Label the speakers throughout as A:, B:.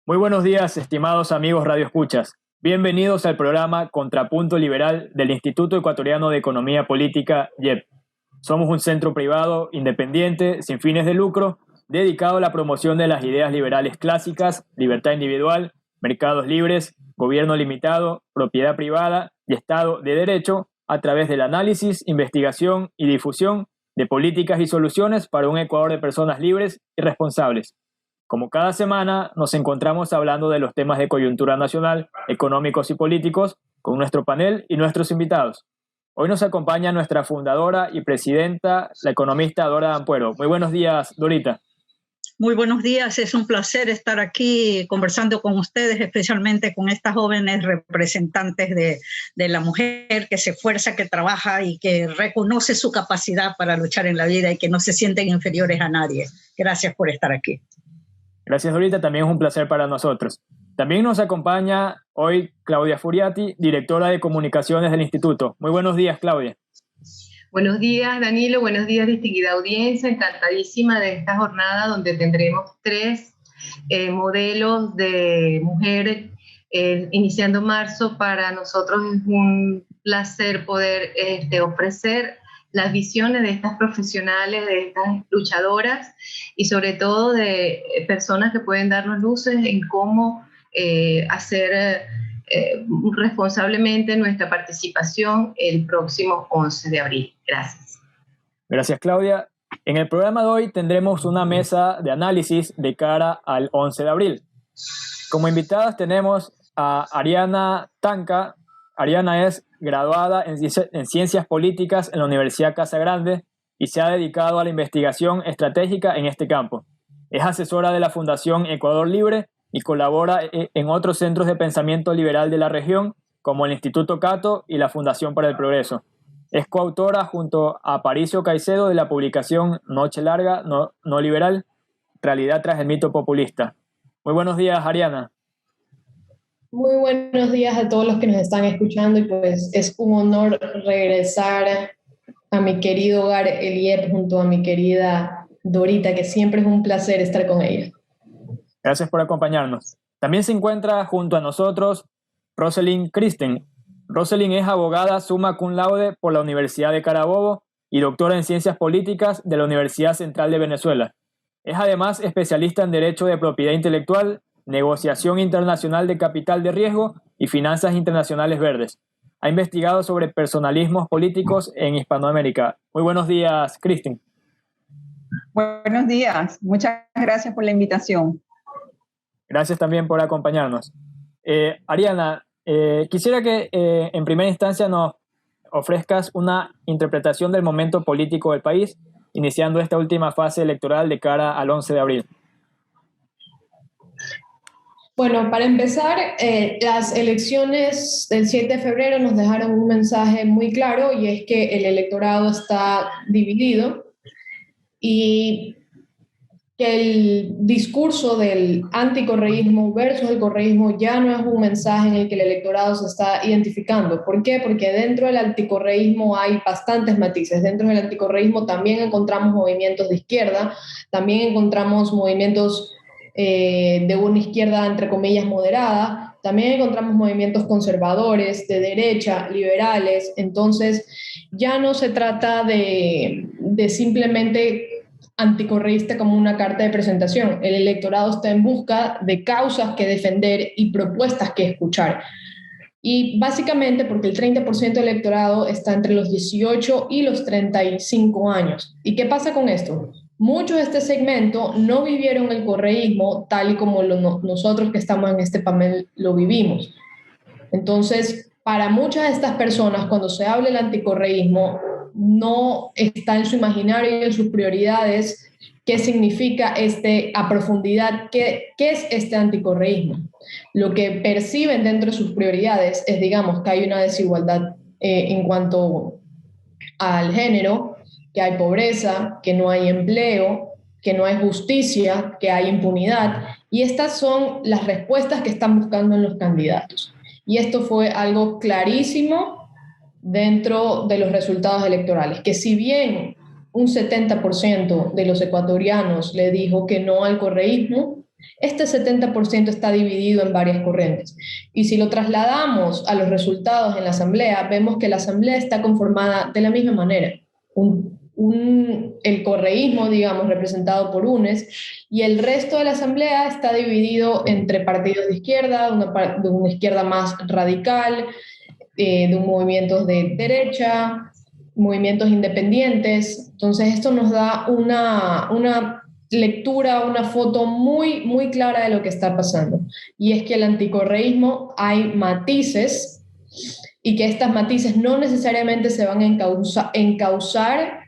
A: Muy buenos días, estimados amigos radioescuchas. Bienvenidos al programa Contrapunto Liberal del Instituto Ecuatoriano de Economía Política, IEP. Somos un centro privado, independiente, sin fines de lucro, dedicado a la promoción de las ideas liberales clásicas, libertad individual, mercados libres, gobierno limitado, propiedad privada y Estado de Derecho, a través del análisis, investigación y difusión de políticas y soluciones para un Ecuador de personas libres y responsables. Como cada semana, nos encontramos hablando de los temas de coyuntura nacional, económicos y políticos con nuestro panel y nuestros invitados. Hoy nos acompaña nuestra fundadora y presidenta, la economista Dora Ampuero. Muy buenos días, Dorita.
B: Muy buenos días, es un placer estar aquí conversando con ustedes, especialmente con estas jóvenes representantes de la mujer que se esfuerza, que trabaja y que reconoce su capacidad para luchar en la vida y que no se sienten inferiores a nadie. Gracias por estar aquí.
A: Gracias, Dorita. También es un placer para nosotros. También nos acompaña hoy Claudia Furiati, directora de comunicaciones del Instituto. Muy buenos días, Claudia.
C: Buenos días, Danilo. Buenos días, distinguida audiencia. Encantadísima de esta jornada donde tendremos tres modelos de mujeres iniciando marzo. Para nosotros es un placer poder ofrecer las visiones de estas profesionales, de estas luchadoras y sobre todo de personas que pueden darnos luces en cómo hacer responsablemente nuestra participación el próximo 11 de abril. Gracias.
A: Gracias, Claudia. En el programa de hoy tendremos una mesa de análisis de cara al 11 de abril. Como invitadas tenemos a Ariana Tanca. Ariana es graduada en Ciencias Políticas en la Universidad Casa Grande y se ha dedicado a la investigación estratégica en este campo. Es asesora de la Fundación Ecuador Libre y colabora en otros centros de pensamiento liberal de la región, como el Instituto Cato y la Fundación para el Progreso. Es coautora junto a Aparicio Caicedo de la publicación Noche Larga, no liberal, realidad tras el mito populista. Muy buenos días, Ariana.
D: Muy buenos días a todos los que nos están escuchando y pues es un honor regresar a mi querido hogar, el IEP, junto a mi querida Dorita, que siempre es un placer estar con ella.
A: Gracias por acompañarnos. También se encuentra junto a nosotros Roselyn Kristen. Roselyn es abogada summa cum laude por la Universidad de Carabobo y doctora en Ciencias Políticas de la Universidad Central de Venezuela. Es además especialista en Derecho de Propiedad Intelectual, Negociación Internacional de Capital de Riesgo y Finanzas Internacionales Verdes. Ha investigado sobre personalismos políticos en Hispanoamérica. Muy buenos días, Kristen.
E: Buenos días. Muchas gracias por la invitación.
A: Gracias también por acompañarnos. Ariana, quisiera que en primera instancia nos ofrezcas una interpretación del momento político del país, iniciando esta última fase electoral de cara al 11 de abril.
D: Bueno, para empezar, las elecciones del 7 de febrero nos dejaron un mensaje muy claro y es que el electorado está dividido y que el discurso del anticorreísmo versus el correísmo ya no es un mensaje en el que el electorado se está identificando. ¿Por qué? Porque dentro del anticorreísmo hay bastantes matices. Dentro del anticorreísmo también encontramos movimientos de izquierda, también encontramos movimientos de una izquierda, entre comillas, moderada, también encontramos movimientos conservadores, de derecha, liberales. Entonces, ya no se trata de simplemente anticorreísta como una carta de presentación. El electorado está en busca de causas que defender y propuestas que escuchar. Y básicamente porque el 30% del electorado está entre los 18 y los 35 años. ¿Y qué pasa con esto? Muchos de este segmento no vivieron el correísmo tal y como nosotros que estamos en este panel lo vivimos. Entonces, para muchas de estas personas, cuando se habla del anticorreísmo, no está en su imaginario y en sus prioridades qué significa a profundidad, qué es este anticorreísmo. Lo que perciben dentro de sus prioridades es, digamos, que hay una desigualdad en cuanto al género, que hay pobreza, que no hay empleo, que no hay justicia, que hay impunidad. Y estas son las respuestas que están buscando en los candidatos. Y esto fue algo clarísimo dentro de los resultados electorales, que si bien un 70% de los ecuatorianos le dijo que no al correísmo, Este 70% está dividido en varias corrientes. Y si lo trasladamos a los resultados en la asamblea, vemos que la asamblea está conformada de la misma manera. El correísmo, digamos, representado por UNES, y el resto de la asamblea está dividido entre partidos de izquierda, de una izquierda más radical, de un movimiento de derecha, movimientos independientes. Entonces esto nos da una lectura, una foto muy, muy clara de lo que está pasando. Y es que el anticorreísmo hay matices y que estas matices no necesariamente se van a encauzar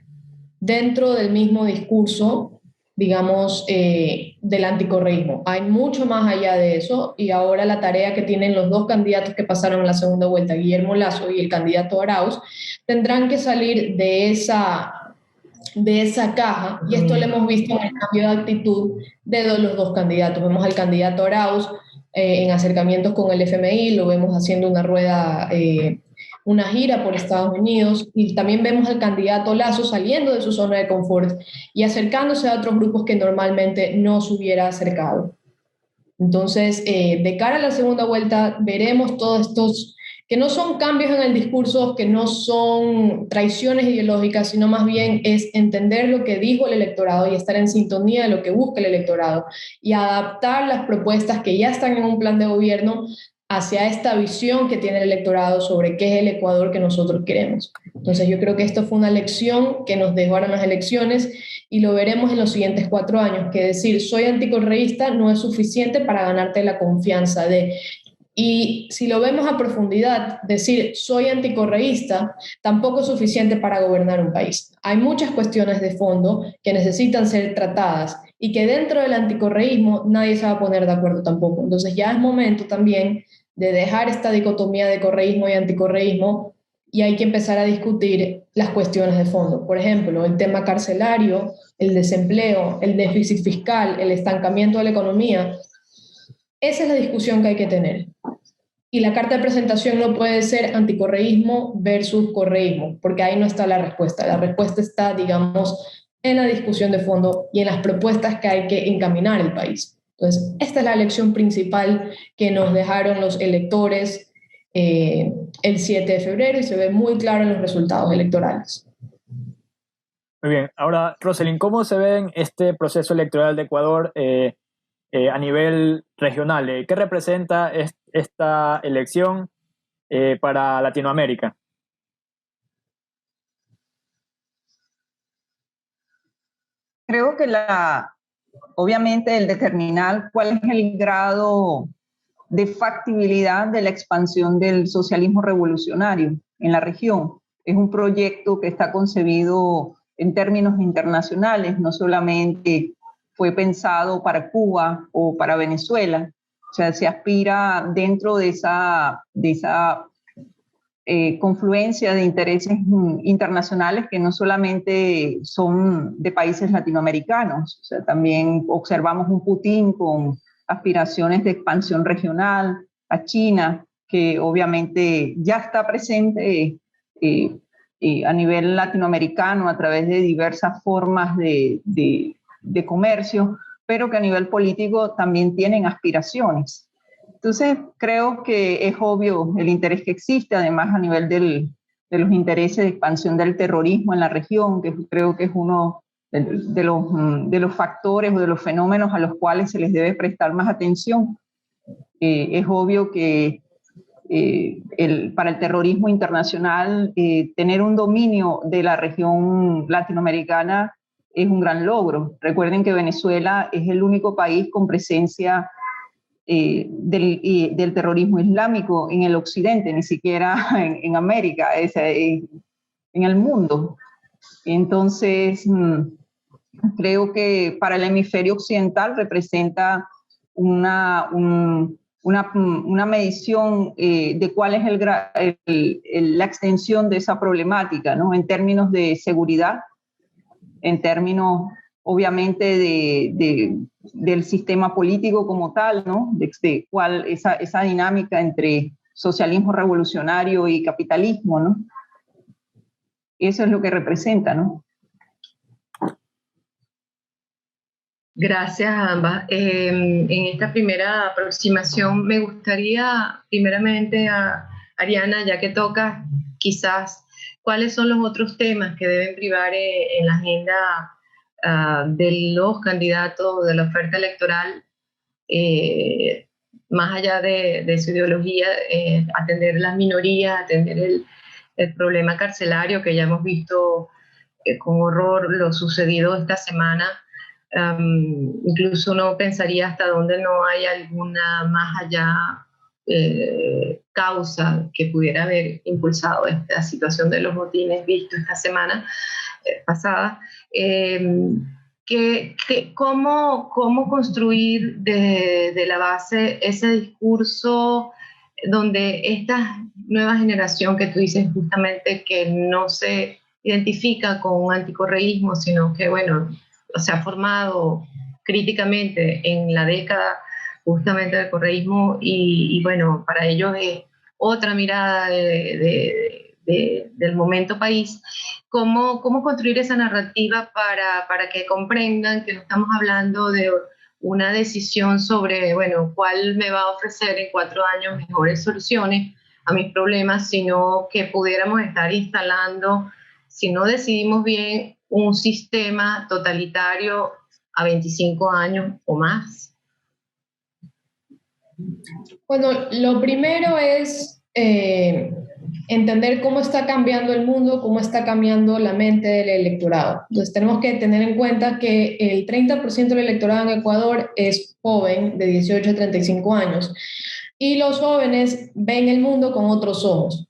D: dentro del mismo discurso, digamos, del anticorreísmo. Hay mucho más allá de eso, y ahora la tarea que tienen los dos candidatos que pasaron en la segunda vuelta, Guillermo Lasso y el candidato Arauz, tendrán que salir de esa caja, y esto lo hemos visto en el cambio de actitud de los dos candidatos. Vemos al candidato Arauz en acercamientos con el FMI, lo vemos haciendo una gira por Estados Unidos, y también vemos al candidato Lasso saliendo de su zona de confort y acercándose a otros grupos que normalmente no se hubiera acercado. Entonces, de cara a la segunda vuelta, veremos todos estos, que no son cambios en el discurso, que no son traiciones ideológicas, sino más bien es entender lo que dijo el electorado y estar en sintonía de lo que busca el electorado y adaptar las propuestas que ya están en un plan de gobierno hacia esta visión que tiene el electorado sobre qué es el Ecuador que nosotros queremos. Entonces yo creo que esto fue una lección que nos dejaron las elecciones, y lo veremos en los siguientes 4 años, que decir soy anticorreísta no es suficiente para ganarte la confianza y si lo vemos a profundidad, decir soy anticorreísta tampoco es suficiente para gobernar un país. Hay muchas cuestiones de fondo que necesitan ser tratadas y que dentro del anticorreísmo nadie se va a poner de acuerdo tampoco. Entonces ya es momento también de dejar esta dicotomía de correísmo y anticorreísmo, y hay que empezar a discutir las cuestiones de fondo. Por ejemplo, el tema carcelario, el desempleo, el déficit fiscal, el estancamiento de la economía. Esa es la discusión que hay que tener. Y la carta de presentación no puede ser anticorreísmo versus correísmo, porque ahí no está la respuesta. La respuesta está, digamos, en la discusión de fondo y en las propuestas que hay que encaminar el país. Entonces, esta es la lección principal que nos dejaron los electores el 7 de febrero, y se ve muy claro en los resultados electorales.
A: Muy bien. Ahora, Rosalind, ¿cómo se ve en este proceso electoral de Ecuador a nivel regional? ¿Qué representa esta elección para Latinoamérica?
E: Creo que obviamente el determinar cuál es el grado de factibilidad de la expansión del socialismo revolucionario en la región. Es un proyecto que está concebido en términos internacionales, no solamente fue pensado para Cuba o para Venezuela. O sea, se aspira dentro de esa confluencia de intereses internacionales que no solamente son de países latinoamericanos. O sea, también observamos un Putin con aspiraciones de expansión regional, a China, que obviamente ya está presente a nivel latinoamericano a través de diversas formas de comercio, pero que a nivel político también tienen aspiraciones. Entonces, creo que es obvio el interés que existe, además a nivel de los intereses de expansión del terrorismo en la región, que creo que es uno de los factores o de los fenómenos a los cuales se les debe prestar más atención. Es obvio que para el terrorismo internacional, tener un dominio de la región latinoamericana es un gran logro. Recuerden que Venezuela es el único país con presencia del terrorismo islámico en el occidente, ni siquiera en América, en el mundo. Entonces, creo que para el hemisferio occidental representa una medición de cuál es la extensión de esa problemática, ¿no? En términos de seguridad, en términos obviamente del sistema político como tal, ¿no? De cuál esa dinámica entre socialismo revolucionario y capitalismo, ¿no? Eso es lo que representa, ¿no?
C: Gracias a ambas. En esta primera aproximación me gustaría primeramente Ariana, ya que tocas quizás cuáles son los otros temas que deben privar en la agenda de los candidatos de la oferta electoral, más allá de su ideología, atender las minorías, atender el problema carcelario que ya hemos visto con horror lo sucedido esta semana. Incluso uno pensaría hasta dónde no hay alguna más allá causa que pudiera haber impulsado esta situación de los motines visto esta semana pasada. ¿Cómo construir desde la base ese discurso donde esta nueva generación que tú dices justamente que no se identifica con un anticorreísmo, sino que, bueno, se ha formado críticamente en la década justamente del correísmo y bueno, para ellos es otra mirada del momento país? ¿Cómo construir esa narrativa para que comprendan que no estamos hablando de una decisión sobre, bueno, cuál me va a ofrecer en 4 años mejores soluciones a mis problemas, sino que pudiéramos estar instalando, si no decidimos bien, un sistema totalitario a 25 años o más?
D: Bueno, lo primero es entender cómo está cambiando el mundo, cómo está cambiando la mente del electorado. Entonces tenemos que tener en cuenta que el 30% del electorado en Ecuador es joven, de 18 a 35 años, y los jóvenes ven el mundo con otros ojos,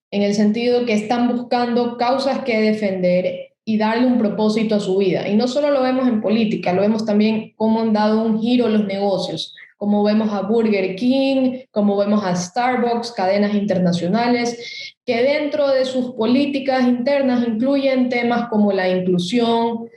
D: en el sentido que están buscando causas que defender y darle un propósito a su vida. Y no solo lo vemos en política, lo vemos también cómo han dado un giro los negocios, como vemos a Burger King, como vemos a Starbucks, cadenas internacionales, que dentro de sus políticas internas incluyen temas como la inclusión,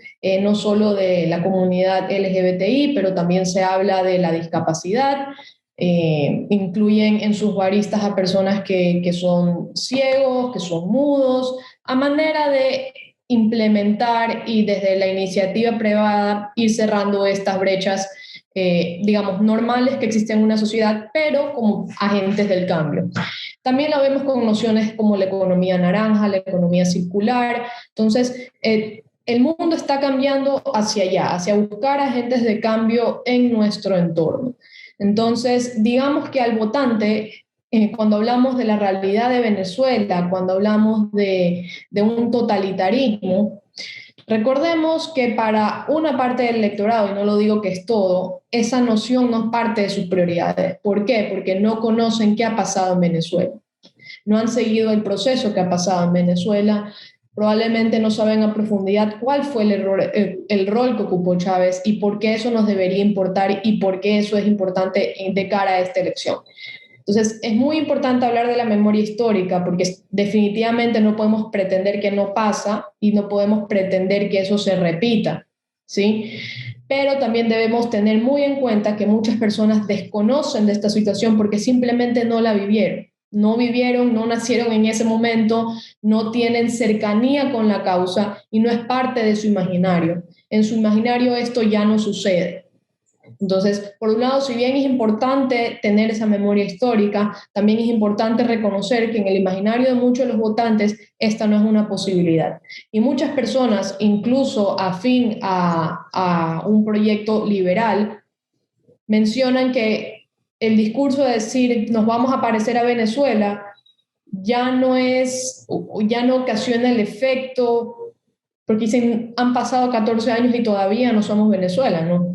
D: no solo de la comunidad LGBTI, pero también se habla de la discapacidad. Incluyen en sus baristas a personas que son ciegos, que son mudos, a manera de implementar y desde la iniciativa privada ir cerrando estas brechas, digamos, normales que existen en una sociedad, pero como agentes del cambio. También lo vemos con nociones como la economía naranja, la economía circular. Entonces, el mundo está cambiando hacia allá, hacia buscar agentes de cambio en nuestro entorno. Entonces, digamos que al votante, cuando hablamos de la realidad de Venezuela, cuando hablamos de un totalitarismo, recordemos que para una parte del electorado, y no lo digo que es todo, esa noción no es parte de sus prioridades. ¿Por qué? Porque no conocen qué ha pasado en Venezuela. No han seguido el proceso que ha pasado en Venezuela. Probablemente no saben a profundidad cuál fue el rol que ocupó Chávez y por qué eso nos debería importar y por qué eso es importante de cara a esta elección. Entonces, es muy importante hablar de la memoria histórica porque definitivamente no podemos pretender que no pasa y no podemos pretender que eso se repita, ¿sí? Pero también debemos tener muy en cuenta que muchas personas desconocen de esta situación porque simplemente no la vivieron. No vivieron, no nacieron en ese momento, no tienen cercanía con la causa y no es parte de su imaginario. En su imaginario esto ya no sucede. Entonces, por un lado, si bien es importante tener esa memoria histórica, también es importante reconocer que en el imaginario de muchos de los votantes esta no es una posibilidad. Y muchas personas, incluso afín a un proyecto liberal, mencionan que el discurso de decir nos vamos a parecer a Venezuela ya no ocasiona el efecto, porque dicen han pasado 14 años y todavía no somos Venezuela, ¿no?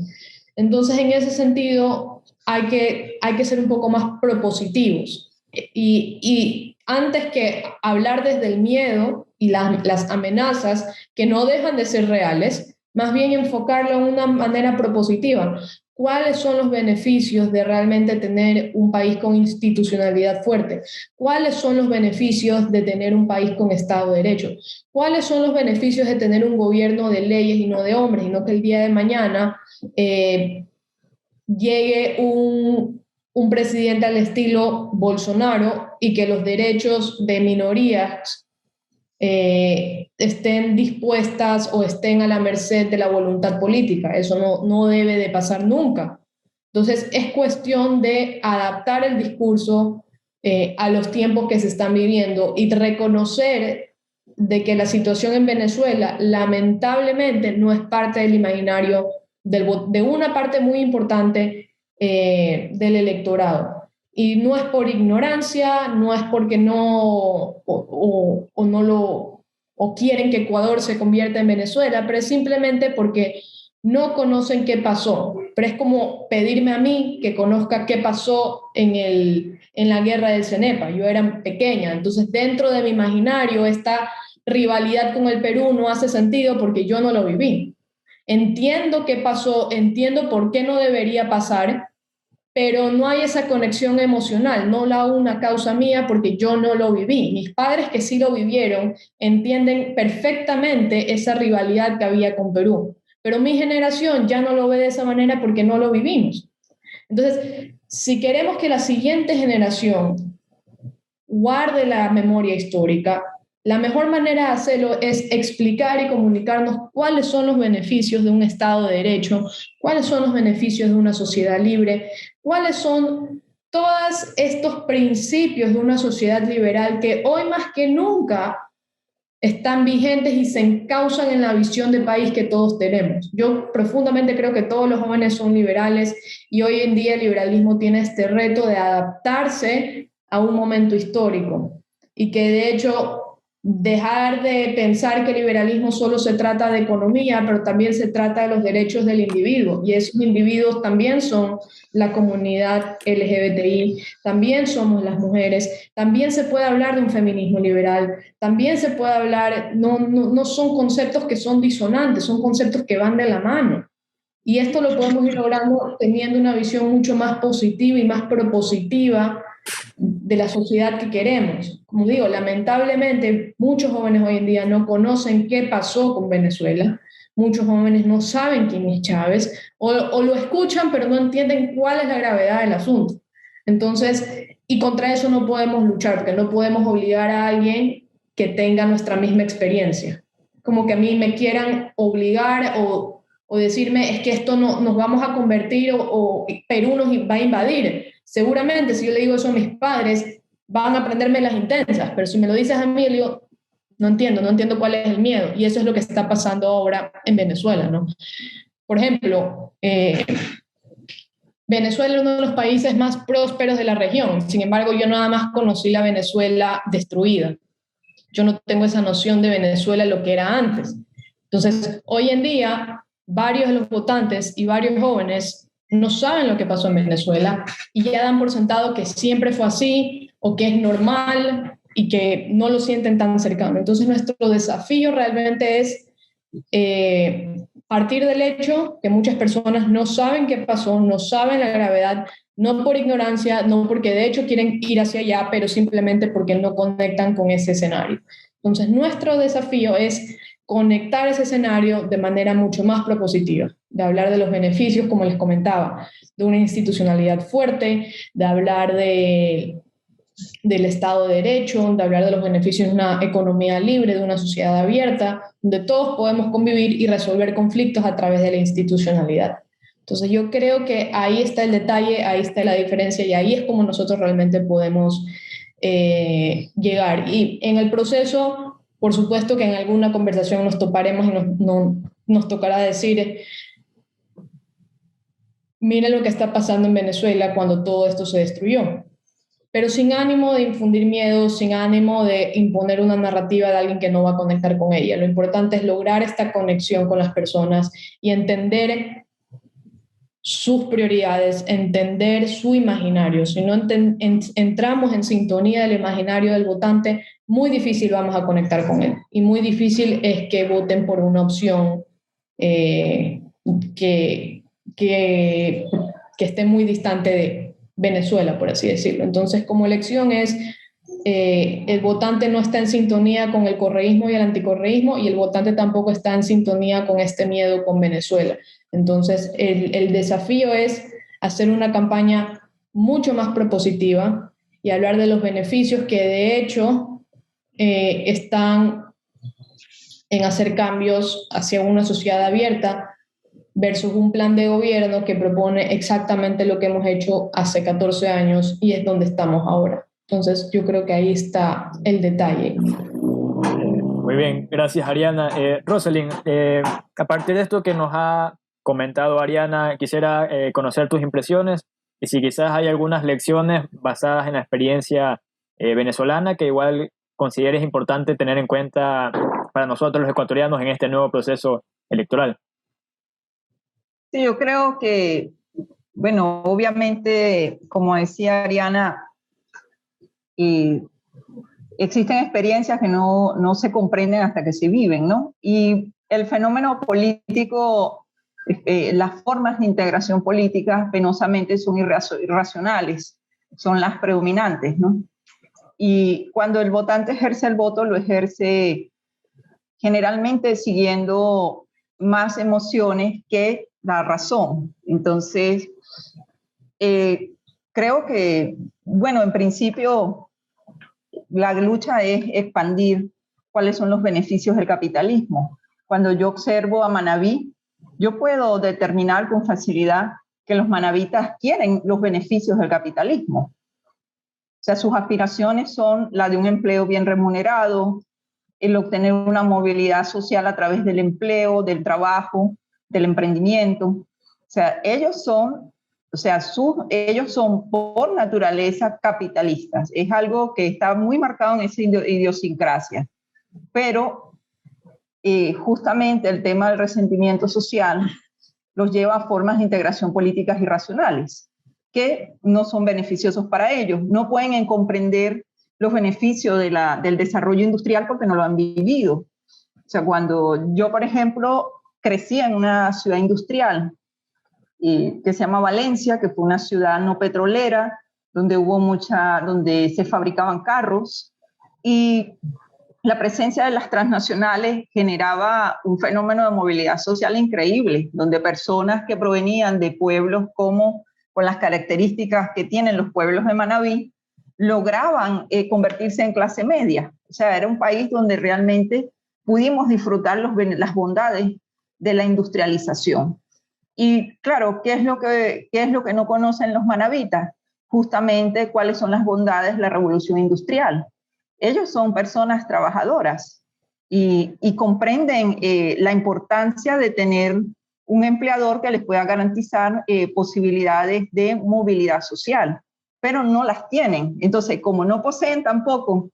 D: Entonces, en ese sentido, hay que ser un poco más propositivos. Y antes que hablar desde el miedo y las amenazas que no dejan de ser reales, más bien enfocarlo de una manera propositiva. ¿Cuáles son los beneficios de realmente tener un país con institucionalidad fuerte? ¿Cuáles son los beneficios de tener un país con Estado de Derecho? ¿Cuáles son los beneficios de tener un gobierno de leyes y no de hombres? Y no que el día de mañana llegue un presidente al estilo Bolsonaro y que los derechos de minorías estén dispuestas o estén a la merced de la voluntad política. Eso no debe de pasar nunca. Entonces, es cuestión de adaptar el discurso a los tiempos que se están viviendo y reconocer de que la situación en Venezuela lamentablemente no es parte del imaginario de una parte muy importante del electorado. Y no es por ignorancia, no es porque no quieren que Ecuador se convierta en Venezuela, pero es simplemente porque no conocen qué pasó. Pero es como pedirme a mí que conozca qué pasó en la guerra del Cenepa. Yo era pequeña, entonces dentro de mi imaginario esta rivalidad con el Perú no hace sentido porque yo no lo viví. Entiendo qué pasó, entiendo por qué no debería pasar, pero no hay esa conexión emocional, no la hago una causa mía porque yo no lo viví. Mis padres que sí lo vivieron entienden perfectamente esa rivalidad que había con Perú, pero mi generación ya no lo ve de esa manera porque no lo vivimos. Entonces, si queremos que la siguiente generación guarde la memoria histórica, la mejor manera de hacerlo es explicar y comunicarnos cuáles son los beneficios de un Estado de Derecho, cuáles son los beneficios de una sociedad libre, cuáles son todos estos principios de una sociedad liberal que hoy más que nunca están vigentes y se encausan en la visión de país que todos tenemos. Yo profundamente creo que todos los jóvenes son liberales y hoy en día el liberalismo tiene este reto de adaptarse a un momento histórico y que de hecho dejar de pensar que el liberalismo solo se trata de economía, pero también se trata de los derechos del individuo, y esos individuos también son la comunidad LGBTI, también somos las mujeres, también se puede hablar de un feminismo liberal, también se puede hablar, no son conceptos que son disonantes, son conceptos que van de la mano. Y esto lo podemos ir logrando teniendo una visión mucho más positiva y más propositiva de la sociedad que queremos. Como digo, lamentablemente muchos jóvenes hoy en día no conocen qué pasó con Venezuela, muchos jóvenes no saben quién es Chávez o lo escuchan pero no entienden cuál es la gravedad del asunto. Entonces, y contra eso no podemos luchar porque no podemos obligar a alguien que tenga nuestra misma experiencia. Como que a mí me quieran obligar o decirme es que esto no, nos vamos a convertir o Perú nos va a invadir. Seguramente si yo le digo eso a mis padres van a aprenderme las intensas, pero si me lo dices a mí, le digo, no entiendo cuál es el miedo, y eso es lo que está pasando ahora en Venezuela, ¿no? Por ejemplo, Venezuela es uno de los países más prósperos de la región, sin embargo yo nada más conocí la Venezuela destruida. Yo no tengo esa noción de Venezuela lo que era antes. Entonces, hoy en día, varios de los votantes y varios jóvenes no saben lo que pasó en Venezuela y ya dan por sentado que siempre fue así o que es normal y que no lo sienten tan cercano. Entonces nuestro desafío realmente es partir del hecho que muchas personas no saben qué pasó, no saben la gravedad, no por ignorancia, no porque de hecho quieren ir hacia allá, pero simplemente porque no conectan con ese escenario. Entonces nuestro desafío es conectar ese escenario de manera mucho más propositiva, de hablar de los beneficios, como les comentaba, de una institucionalidad fuerte, de hablar del Estado de Derecho, de hablar de los beneficios de una economía libre, de una sociedad abierta, donde todos podemos convivir y resolver conflictos a través de la institucionalidad. Entonces yo creo que ahí está el detalle, ahí está la diferencia y ahí es como nosotros realmente podemos llegar. Y en el proceso, por supuesto que en alguna conversación nos toparemos y nos tocará decir, miren lo que está pasando en Venezuela cuando todo esto se destruyó. Pero sin ánimo de infundir miedo, sin ánimo de imponer una narrativa de alguien que no va a conectar con ella. Lo importante es lograr esta conexión con las personas y entender sus prioridades, entender su imaginario. Si no entramos en sintonía del imaginario del votante, muy difícil vamos a conectar con él. Y muy difícil es que voten por una opción que esté muy distante de Venezuela, por así decirlo. Entonces, como elección es, el votante no está en sintonía con el correísmo y el anticorreísmo, y el votante tampoco está en sintonía con este miedo con Venezuela. Entonces, el desafío es hacer una campaña mucho más propositiva y hablar de los beneficios que de hecho están en hacer cambios hacia una sociedad abierta versus un plan de gobierno que propone exactamente lo que hemos hecho hace 14 años y es donde estamos ahora. Entonces, yo creo que ahí está el detalle.
A: Muy bien, gracias Ariana. Rosalind, a partir de esto que nos ha comentado Ariana, quisiera conocer tus impresiones y si quizás hay algunas lecciones basadas en la experiencia venezolana que igual consideres importante tener en cuenta para nosotros los ecuatorianos en este nuevo proceso electoral.
E: Sí, yo creo que, bueno, obviamente, como decía Ariana, existen experiencias que no se comprenden hasta que se viven, ¿no? Y el fenómeno político, las formas de integración política penosamente son irracionales, son las predominantes, ¿no? Y cuando el votante ejerce el voto, lo ejerce generalmente siguiendo más emociones que la razón. Entonces, creo que, bueno, en principio, la lucha es expandir cuáles son los beneficios del capitalismo. Cuando yo observo a Manabí, yo puedo determinar con facilidad que los manabitas quieren los beneficios del capitalismo. O sea, sus aspiraciones son la de un empleo bien remunerado, el obtener una movilidad social a través del empleo, del trabajo, del emprendimiento. O sea, ellos son por naturaleza capitalistas. Es algo que está muy marcado en esa idiosincrasia. Pero justamente el tema del resentimiento social los lleva a formas de integración políticas irracionales que no son beneficiosos para ellos. No pueden comprender los beneficios del desarrollo industrial porque no lo han vivido. O sea, cuando yo, por ejemplo, crecí en una ciudad industrial que se llama Valencia, que fue una ciudad no petrolera, donde se fabricaban carros, y la presencia de las transnacionales generaba un fenómeno de movilidad social increíble, donde personas que provenían de pueblos con las características que tienen los pueblos de Manabí, lograban convertirse en clase media. O sea, era un país donde realmente pudimos disfrutar las bondades de la industrialización. Y claro, ¿qué es lo que no conocen los manabitas? Justamente cuáles son las bondades de la revolución industrial. Ellos son personas trabajadoras y comprenden la importancia de tener un empleador que les pueda garantizar posibilidades de movilidad social, pero no las tienen. Entonces, como no poseen tampoco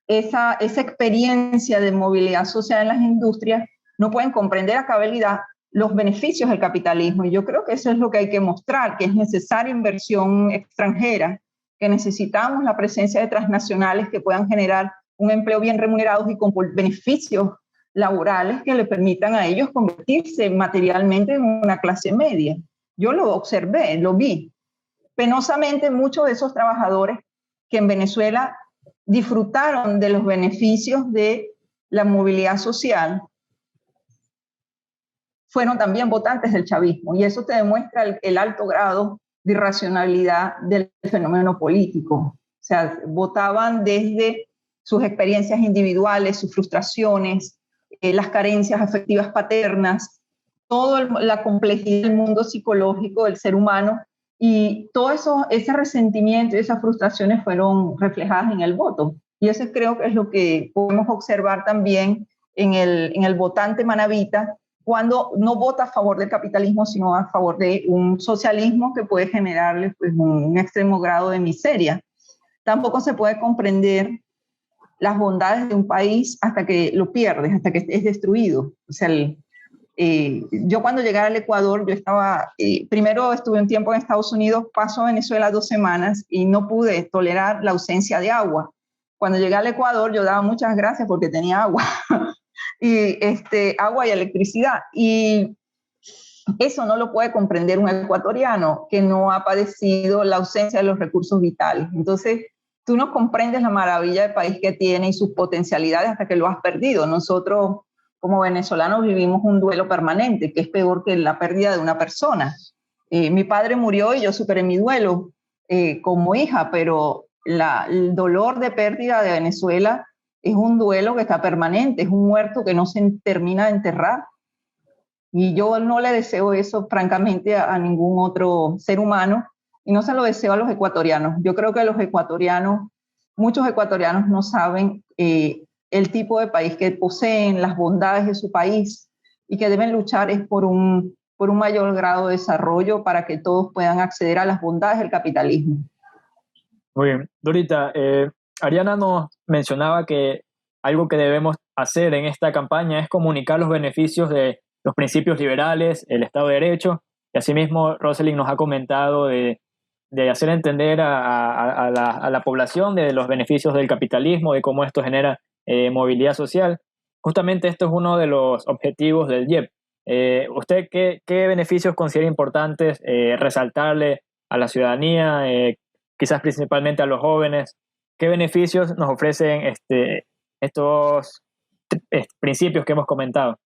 E: esa experiencia de movilidad social en las industrias, no pueden comprender a cabalidad los beneficios del capitalismo. Y yo creo que eso es lo que hay que mostrar, que es necesaria inversión extranjera, que necesitamos la presencia de transnacionales que puedan generar un empleo bien remunerado y con beneficios laborales que le permitan a ellos convertirse materialmente en una clase media. Yo lo observé, lo vi. Penosamente, muchos de esos trabajadores que en Venezuela disfrutaron de los beneficios de la movilidad social fueron también votantes del chavismo, y eso te demuestra el alto grado de irracionalidad del fenómeno político. O sea, votaban desde sus experiencias individuales, sus frustraciones, las carencias afectivas paternas, toda la complejidad del mundo psicológico del ser humano, y todo eso, ese resentimiento y esas frustraciones fueron reflejadas en el voto. Y eso creo que es lo que podemos observar también en el votante manabita, cuando no vota a favor del capitalismo, sino a favor de un socialismo que puede generarle pues, un extremo grado de miseria. Tampoco se puede comprender las bondades de un país hasta que lo pierdes, hasta que es destruido. O sea, yo cuando llegué al Ecuador, yo estaba, primero estuve un tiempo en Estados Unidos, paso a Venezuela 2 semanas y no pude tolerar la ausencia de agua. Cuando llegué al Ecuador, yo daba muchas gracias porque tenía agua. Y agua y electricidad, y eso no lo puede comprender un ecuatoriano que no ha padecido la ausencia de los recursos vitales. Entonces, tú no comprendes la maravilla del país que tiene y sus potencialidades hasta que lo has perdido. Nosotros, como venezolanos, vivimos un duelo permanente, que es peor que la pérdida de una persona. Mi padre murió y yo superé mi duelo como hija, pero el dolor de pérdida de Venezuela es un duelo que está permanente, es un muerto que no se termina de enterrar. Y yo no le deseo eso, francamente, a ningún otro ser humano, y no se lo deseo a los ecuatorianos. Yo creo que los ecuatorianos, muchos ecuatorianos no saben el tipo de país que poseen, las bondades de su país, y que deben luchar es por un mayor grado de desarrollo para que todos puedan acceder a las bondades del capitalismo.
A: Muy bien. Dorita, Ariana nos mencionaba que algo que debemos hacer en esta campaña es comunicar los beneficios de los principios liberales, el Estado de Derecho, y asimismo Rosalind nos ha comentado de hacer entender a la población de los beneficios del capitalismo, de cómo esto genera movilidad social. Justamente esto es uno de los objetivos del YEP. ¿Usted qué beneficios considera importantes resaltarle a la ciudadanía, quizás principalmente a los jóvenes? ¿Qué beneficios nos ofrecen estos principios que hemos comentado?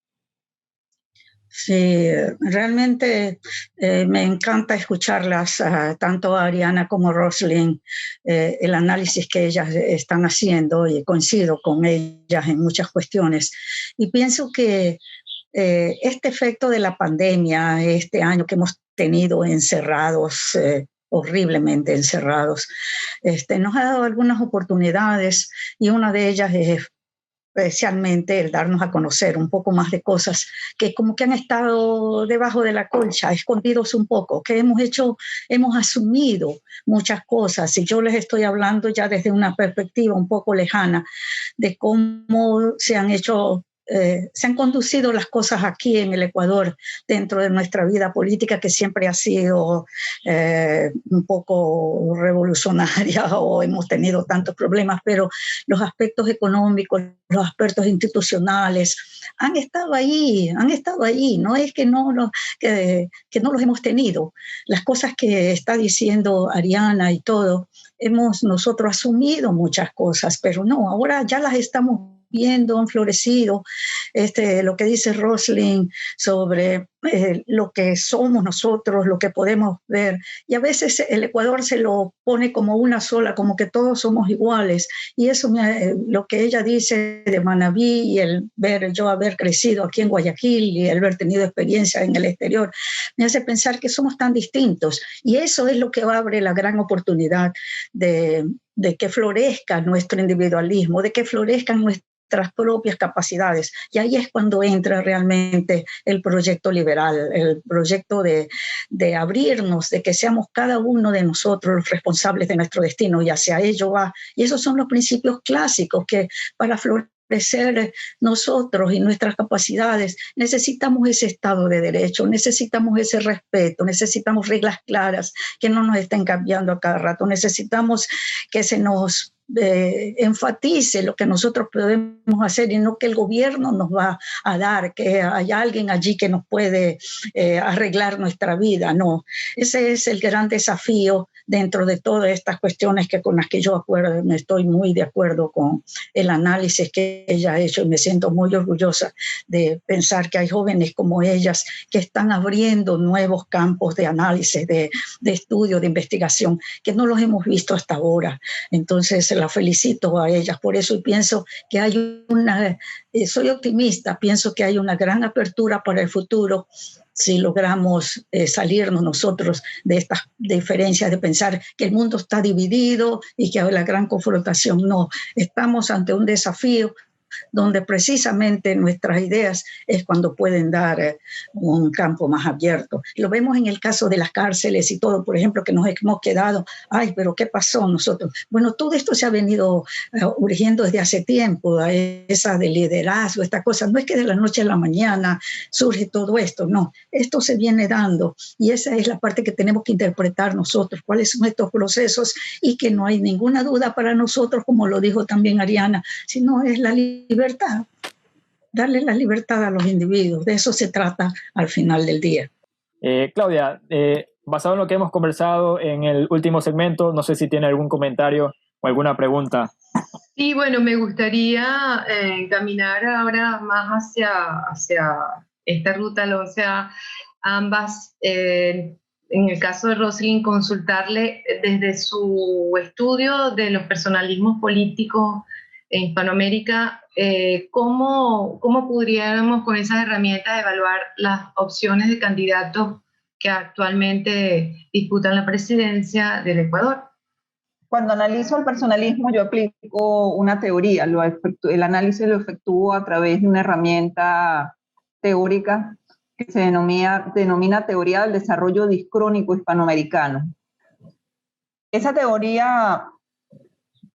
B: Sí, realmente me encanta escucharlas, tanto a Ariana como a Rosalind, el análisis que ellas están haciendo, y coincido con ellas en muchas cuestiones. Y pienso que este efecto de la pandemia, este año que hemos tenido encerrados, horriblemente encerrados, nos ha dado algunas oportunidades, y una de ellas es especialmente el darnos a conocer un poco más de cosas que como que han estado debajo de la colcha, escondidos un poco, que hemos asumido muchas cosas, y yo les estoy hablando ya desde una perspectiva un poco lejana de cómo se han conducido las cosas aquí en el Ecuador dentro de nuestra vida política, que siempre ha sido un poco revolucionaria, o hemos tenido tantos problemas, pero los aspectos económicos, los aspectos institucionales han estado ahí, no es que no los hemos tenido. Las cosas que está diciendo Ariana y todo, hemos nosotros asumido muchas cosas, pero no, ahora ya las estamos viendo, han florecido. Lo que dice Rosalind sobre lo que somos nosotros, lo que podemos ver, y a veces el Ecuador se lo pone como una sola, como que todos somos iguales, y eso lo que ella dice de Manabí, y yo haber crecido aquí en Guayaquil y el haber tenido experiencia en el exterior, me hace pensar que somos tan distintos, y eso es lo que abre la gran oportunidad de que florezca nuestro individualismo, de que florezcan nuestras propias capacidades. Y ahí es cuando entra realmente el proyecto liberal, el proyecto de abrirnos, de que seamos cada uno de nosotros los responsables de nuestro destino, y hacia ello va. Y esos son los principios clásicos que para florecer nosotros y nuestras capacidades necesitamos ese Estado de Derecho, necesitamos ese respeto, necesitamos reglas claras que no nos estén cambiando a cada rato, necesitamos que se nos enfatice lo que nosotros podemos hacer, y no que el gobierno nos va a dar, que hay alguien allí que nos puede arreglar nuestra vida. No, ese es el gran desafío dentro de todas estas cuestiones con las que yo estoy muy de acuerdo con el análisis que ella ha hecho, y me siento muy orgullosa de pensar que hay jóvenes como ellas que están abriendo nuevos campos de análisis, de estudio, de investigación, que no los hemos visto hasta ahora. Entonces la felicito a ellas por eso, y pienso que hay soy optimista, pienso que hay una gran apertura para el futuro si logramos salirnos nosotros de estas diferencias, de pensar que el mundo está dividido y que hay la gran confrontación. No, estamos ante un desafío donde precisamente nuestras ideas es cuando pueden dar un campo más abierto. Lo vemos en el caso de las cárceles y todo, por ejemplo, que nos hemos quedado, ay, pero ¿qué pasó nosotros? Bueno, todo esto se ha venido urgiendo desde hace tiempo, esa de liderazgo, esta cosa. No es que de la noche a la mañana surge todo esto, no, esto se viene dando, y esa es la parte que tenemos que interpretar nosotros, cuáles son estos procesos, y que no hay ninguna duda para nosotros, como lo dijo también Ariana, sino es la libertad, darle la libertad a los individuos, de eso se trata al final del día.
A: Claudia, basado en lo que hemos conversado en el último segmento, no sé si tiene algún comentario o alguna pregunta.
C: Sí, bueno, me gustaría caminar ahora más hacia esta ruta, o sea, ambas, en el caso de Rosalind, consultarle desde su estudio de los personalismos políticos en Hispanoamérica, ¿cómo pudiéramos con esas herramientas evaluar las opciones de candidatos que actualmente disputan la presidencia del Ecuador?
E: Cuando analizo el personalismo, yo aplico una teoría. El análisis lo efectúo a través de una herramienta teórica que se denomina teoría del desarrollo discrónico hispanoamericano. Esa teoría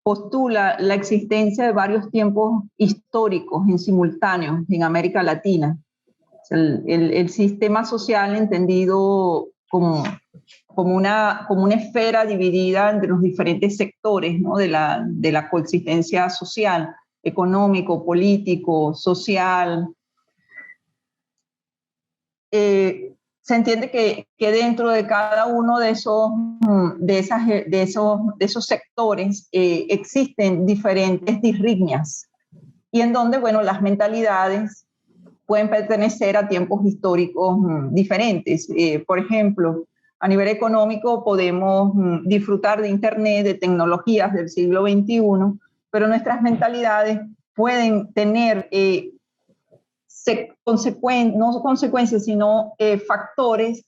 E: postula la existencia de varios tiempos históricos en simultáneo en América Latina. El sistema social entendido como una esfera dividida entre los diferentes sectores, ¿no? de la coexistencia social, económico, político, social. Se entiende que dentro de cada uno de esos sectores existen diferentes disritmias y en donde, bueno, las mentalidades pueden pertenecer a tiempos históricos diferentes. Por ejemplo, a nivel económico podemos disfrutar de Internet, de tecnologías del siglo XXI, pero nuestras mentalidades pueden tener no consecuencias, sino factores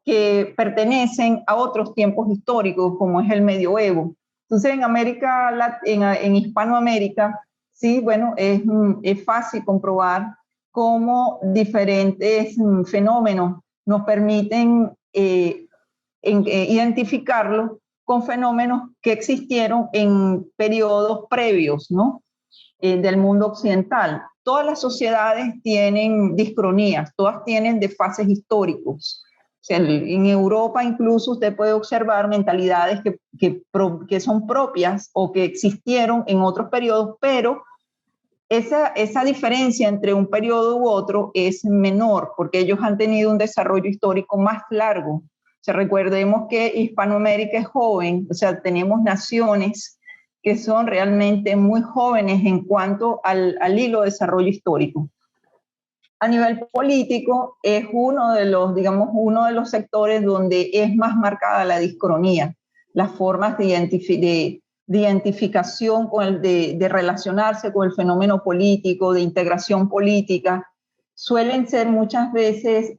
E: que pertenecen a otros tiempos históricos, como es el medioevo. Entonces, en Hispanoamérica, sí, bueno, es fácil comprobar cómo diferentes fenómenos nos permiten identificarlos con fenómenos que existieron en periodos previos, ¿no? Del mundo occidental. Todas las sociedades tienen discronías, todas tienen desfases históricos. O sea, en Europa incluso usted puede observar mentalidades que son propias o que existieron en otros periodos, pero esa diferencia entre un periodo u otro es menor porque ellos han tenido un desarrollo histórico más largo. O sea, recordemos que Hispanoamérica es joven, o sea, tenemos naciones que son realmente muy jóvenes en cuanto al hilo de desarrollo histórico. A nivel político es uno de los sectores donde es más marcada la discronía, las formas de identificación, de relacionarse con el fenómeno político, de integración política, suelen ser muchas veces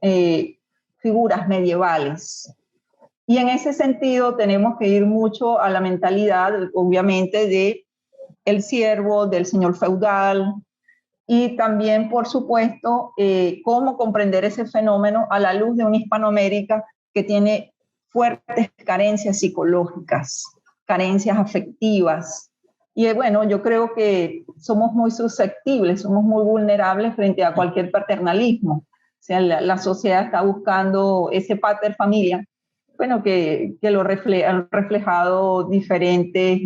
E: figuras medievales. Y en ese sentido tenemos que ir mucho a la mentalidad, obviamente, del siervo, del señor feudal, y también, por supuesto, cómo comprender ese fenómeno a la luz de una Hispanoamérica que tiene fuertes carencias psicológicas, carencias afectivas. Y bueno, yo creo que somos muy susceptibles, somos muy vulnerables frente a cualquier paternalismo. O sea, la sociedad está buscando ese pater familia, bueno, que lo han reflejado diferentes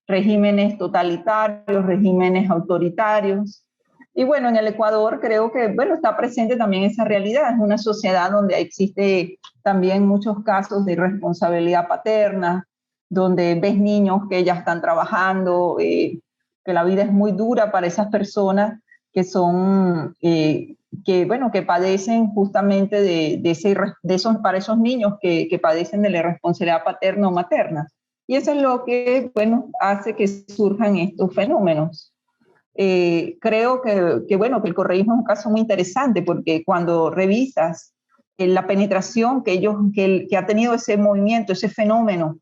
E: regímenes totalitarios, regímenes autoritarios. Y bueno, en el Ecuador creo que, bueno, está presente también esa realidad. Es una sociedad donde existe también muchos casos de irresponsabilidad paterna, donde ves niños que ya están trabajando, que la vida es muy dura para esas personas que son... que padecen justamente para esos niños que padecen de la irresponsabilidad paterna o materna. Y eso es lo que, bueno, hace que surjan estos fenómenos. Creo que el correísmo es un caso muy interesante porque cuando revisas la penetración que ha tenido ese movimiento, ese fenómeno,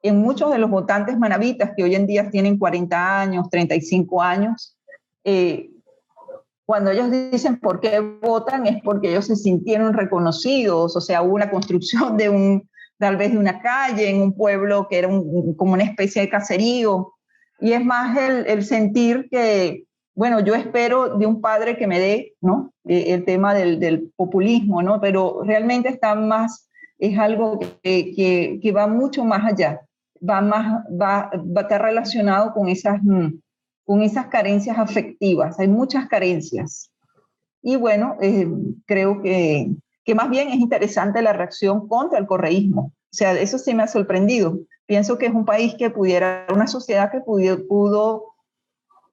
E: en muchos de los votantes manabitas que hoy en día tienen 40 años, 35 años, cuando ellos dicen por qué votan es porque ellos se sintieron reconocidos, o sea, hubo una construcción tal vez de una calle en un pueblo que era como una especie de caserío, y es más el sentir que, bueno, yo espero de un padre que me dé, ¿no? El tema del populismo, ¿no? Pero realmente es algo que va mucho más allá, va a estar relacionado con esas carencias afectivas. Hay muchas carencias. Y bueno, creo que más bien es interesante la reacción contra el correísmo. O sea, eso sí me ha sorprendido. Pienso que es un país una sociedad que pudo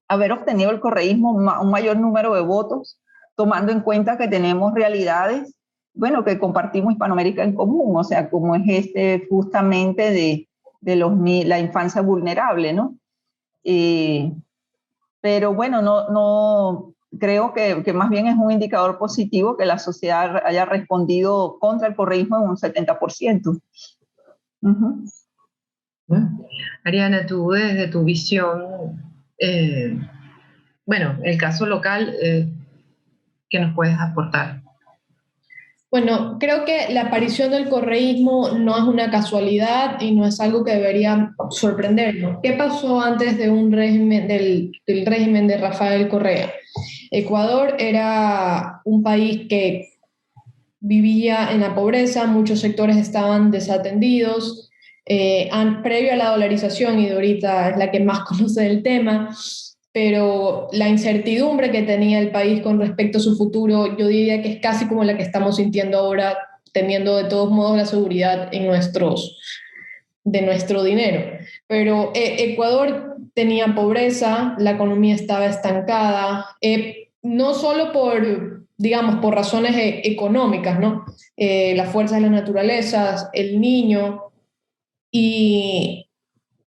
E: haber obtenido el correísmo un mayor número de votos, tomando en cuenta que tenemos realidades, bueno, que compartimos Hispanoamérica en común, o sea, como es justamente de la infancia vulnerable, ¿no? pero bueno, no creo que más bien es un indicador positivo que la sociedad haya respondido contra el correísmo en un 70%. Uh-huh.
C: Ariana, tú desde tu visión, bueno, el caso local, ¿qué nos puedes aportar?
D: Bueno, creo que la aparición del correísmo no es una casualidad y no es algo que debería sorprendernos. ¿Qué pasó antes de un régimen, del régimen de Rafael Correa? Ecuador era un país que vivía en la pobreza, muchos sectores estaban desatendidos. Previo a la dolarización, y Dorita es la que más conoce del tema, pero la incertidumbre que tenía el país con respecto a su futuro, yo diría que es casi como la que estamos sintiendo ahora, teniendo de todos modos la seguridad en de nuestro dinero. Pero Ecuador tenía pobreza, la economía estaba estancada, no solo digamos, por razones económicas, ¿no? Las fuerzas de la naturaleza, el niño, y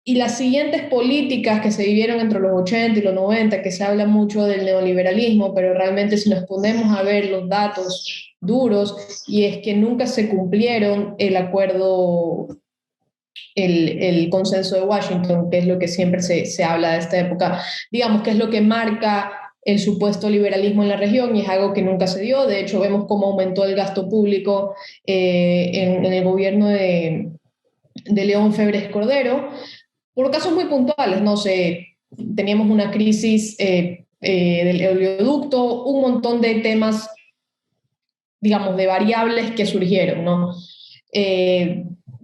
D: las siguientes políticas que se vivieron entre los 80 y los 90, que se habla mucho del neoliberalismo, pero realmente si nos ponemos a ver los datos duros, y es que nunca se cumplieron el acuerdo, el consenso de Washington, que es lo que siempre se habla de esta época, digamos que es lo que marca el supuesto liberalismo en la región, y es algo que nunca se dio. De hecho, vemos cómo aumentó el gasto público en el gobierno de León Febres Cordero, por casos muy puntuales, no sé, teníamos una crisis del oleoducto, un montón de temas, digamos, de variables que surgieron, ¿no?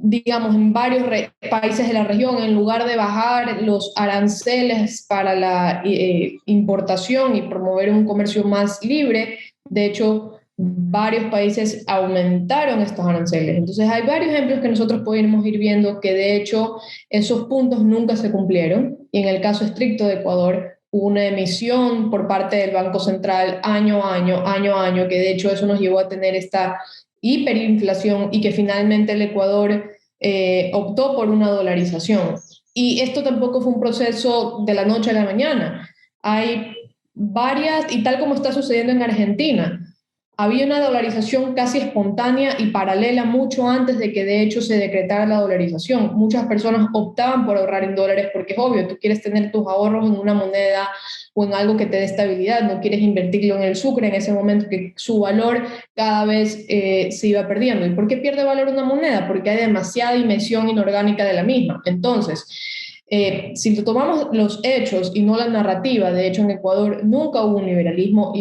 D: Digamos, en varios países de la región, en lugar de bajar los aranceles para la importación y promover un comercio más libre, de hecho, varios países aumentaron estos aranceles. Entonces, hay varios ejemplos que nosotros podemos ir viendo que, de hecho, esos puntos nunca se cumplieron. Y en el caso estricto de Ecuador, hubo una emisión por parte del Banco Central año a año, que de hecho eso nos llevó a tener esta hiperinflación y que finalmente el Ecuador optó por una dolarización. Y esto tampoco fue un proceso de la noche a la mañana. Hay varias, y tal como está sucediendo en Argentina, había una dolarización casi espontánea y paralela mucho antes de que de hecho se decretara la dolarización. Muchas personas optaban por ahorrar en dólares porque es obvio, tú quieres tener tus ahorros en una moneda o en algo que te dé estabilidad, no quieres invertirlo en el sucre en ese momento que su valor cada vez se iba perdiendo. ¿Y por qué pierde valor una moneda? Porque hay demasiada emisión inorgánica de la misma. Entonces, si tomamos los hechos y no la narrativa, de hecho en Ecuador nunca hubo un liberalismo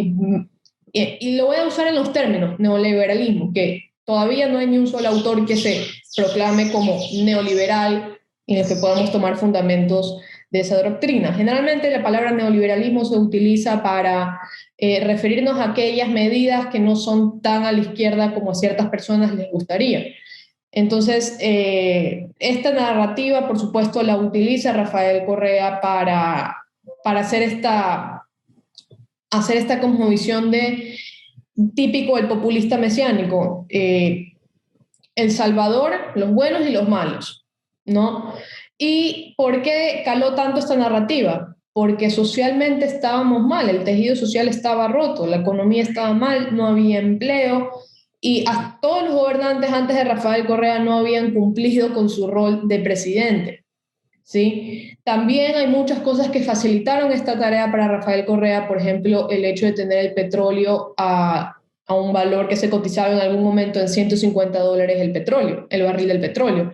D: y lo voy a usar en los términos neoliberalismo, que todavía no hay ni un solo autor que se proclame como neoliberal en el que podamos tomar fundamentos de esa doctrina. Generalmente la palabra neoliberalismo se utiliza para referirnos a aquellas medidas que no son tan a la izquierda como a ciertas personas les gustaría. Entonces, esta narrativa, por supuesto, la utiliza Rafael Correa para hacer esta cosmovisión de típico del populista mesiánico, El Salvador, los buenos y los malos, ¿no? ¿Y por qué caló tanto esta narrativa? Porque socialmente estábamos mal, el tejido social estaba roto, la economía estaba mal, no había empleo, y todos los gobernantes antes de Rafael Correa no habían cumplido con su rol de presidente. ¿Sí? También hay muchas cosas que facilitaron esta tarea para Rafael Correa, por ejemplo, el hecho de tener el petróleo a un valor que se cotizaba en algún momento en $150 el petróleo, el barril del petróleo.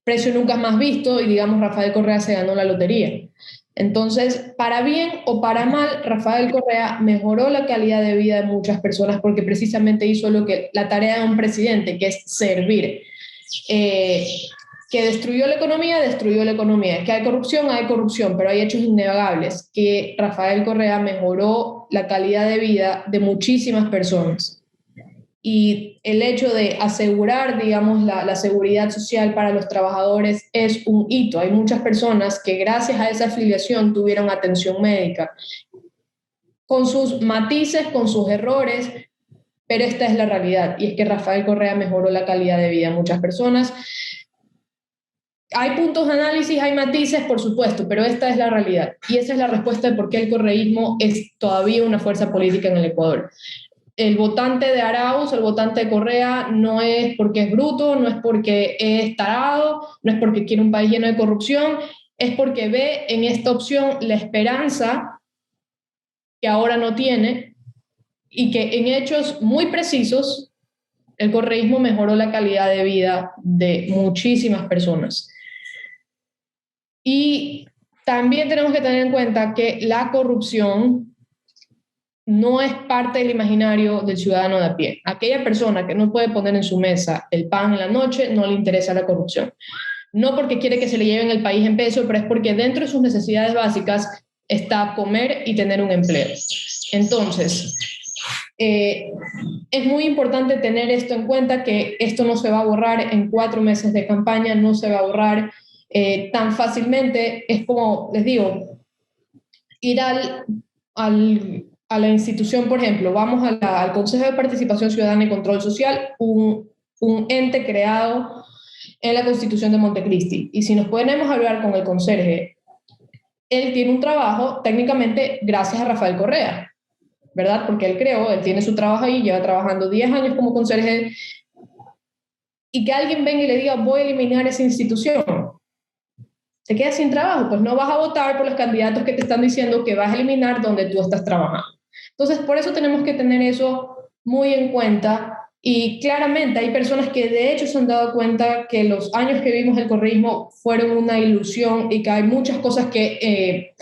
D: Precio nunca más visto y, digamos, Rafael Correa se ganó la lotería. Entonces, para bien o para mal, Rafael Correa mejoró la calidad de vida de muchas personas porque precisamente hizo la tarea de un presidente, que es servir. Que destruyó la economía, que hay corrupción, pero hay hechos innegables, que Rafael Correa mejoró la calidad de vida de muchísimas personas. Y el hecho de asegurar, digamos, la seguridad social para los trabajadores es un hito. Hay muchas personas que gracias a esa afiliación tuvieron atención médica, con sus matices, con sus errores, pero esta es la realidad, y es que Rafael Correa mejoró la calidad de vida de muchas personas. hay puntos de análisis, hay matices, por supuesto, pero esta es la realidad. Y esa es la respuesta de por qué el correísmo es todavía una fuerza política en el Ecuador. El votante de Arauz, el votante de Correa, no es porque es bruto, no es porque es tarado, no es porque quiere un país lleno de corrupción, es porque ve en esta opción la esperanza que ahora no tiene y que en hechos muy precisos el correísmo mejoró la calidad de vida de muchísimas personas. Y también tenemos que tener en cuenta que la corrupción no es parte del imaginario del ciudadano de a pie. Aquella persona que no puede poner en su mesa el pan en la noche, no le interesa la corrupción. No porque quiere que se le lleven el país en peso, pero es porque dentro de sus necesidades básicas está comer y tener un empleo. Entonces, es muy importante tener esto en cuenta, que esto no se va a borrar en 4 meses de campaña, no se va a borrar tan fácilmente. Es como, les digo, ir a la institución, por ejemplo, vamos al Consejo de Participación Ciudadana y Control Social, un ente creado en la Constitución de Montecristi. Y si nos ponemos a hablar con el conserje, él tiene un trabajo técnicamente gracias a Rafael Correa, ¿verdad? Porque él tiene su trabajo ahí, lleva trabajando 10 años como conserje, y que alguien venga y le diga, voy a eliminar esa institución, te quedas sin trabajo, pues no vas a votar por los candidatos que te están diciendo que vas a eliminar donde tú estás trabajando. Entonces, por eso tenemos que tener eso muy en cuenta, y claramente hay personas que de hecho se han dado cuenta que los años que vimos el correísmo fueron una ilusión y que hay muchas cosas que